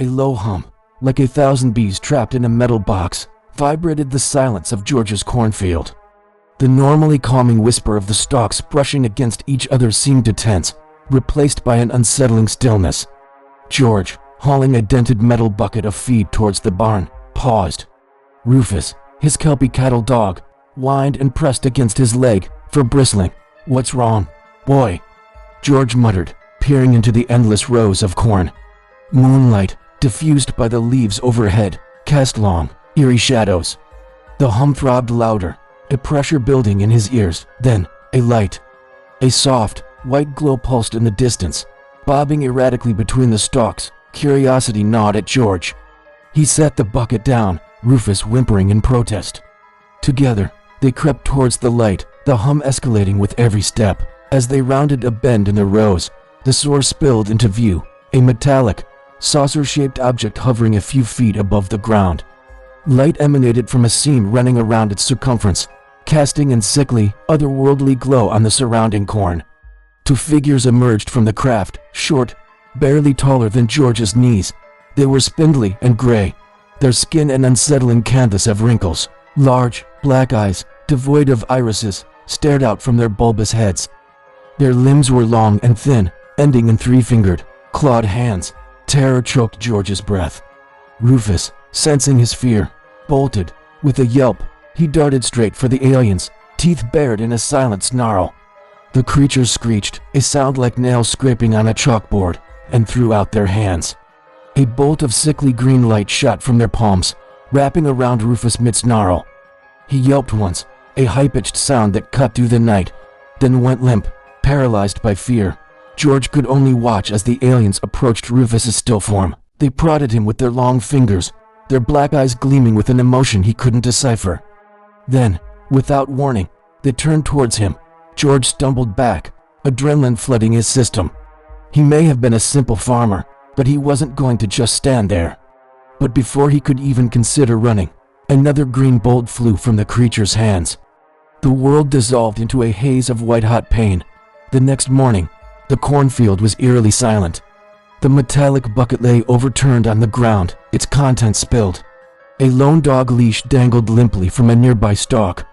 A low hum, like 1,000 bees trapped in a metal box, vibrated the silence of George's cornfield. The normally calming whisper of the stalks brushing against each other seemed to tense, replaced by an unsettling stillness. George, hauling a dented metal bucket of feed towards the barn, paused. Rufus, his kelpie cattle dog, whined and pressed against his leg, for bristling. "What's wrong, boy?" George muttered, peering into the endless rows of corn. Moonlight, diffused by the leaves overhead, cast long, eerie shadows. The hum throbbed louder, a pressure building in his ears, then, a light. A soft, white glow pulsed in the distance, bobbing erratically between the stalks. Curiosity gnawed at George. He set the bucket down, Rufus whimpering in protest. Together, they crept towards the light, the hum escalating with every step. As they rounded a bend in the rows, the source spilled into view, a metallic, saucer-shaped object hovering a few feet above the ground. Light emanated from a seam running around its circumference, casting an sickly, otherworldly glow on the surrounding corn. Two figures emerged from the craft, short, barely taller than George's knees. They were spindly and gray, their skin an unsettling canvas of wrinkles. Large, black eyes, devoid of irises, stared out from their bulbous heads. Their limbs were long and thin, ending in three-fingered, clawed hands. Terror choked George's breath. Rufus, sensing his fear, bolted. With a yelp, he darted straight for the aliens, teeth bared in a silent snarl. The creatures screeched, a sound like nails scraping on a chalkboard, and threw out their hands. A bolt of sickly green light shot from their palms, wrapping around Rufus mid-snarl. He yelped once, a high-pitched sound that cut through the night, then went limp, paralyzed by fear. George could only watch as the aliens approached Rufus's still form. They prodded him with their long fingers, their black eyes gleaming with an emotion he couldn't decipher. Then, without warning, they turned towards him. George stumbled back, adrenaline flooding his system. He may have been a simple farmer, but he wasn't going to just stand there. But before he could even consider running, another green bolt flew from the creature's hands. The world dissolved into a haze of white-hot pain. The next morning, the cornfield was eerily silent. The metallic bucket lay overturned on the ground, its contents spilled. A lone dog leash dangled limply from a nearby stalk.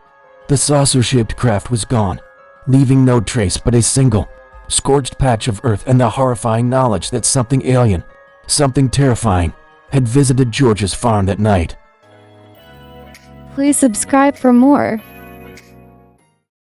The saucer-shaped craft was gone, leaving no trace but a single, scorched patch of earth and the horrifying knowledge that something alien, something terrifying, had visited George's farm that night. Please subscribe for more.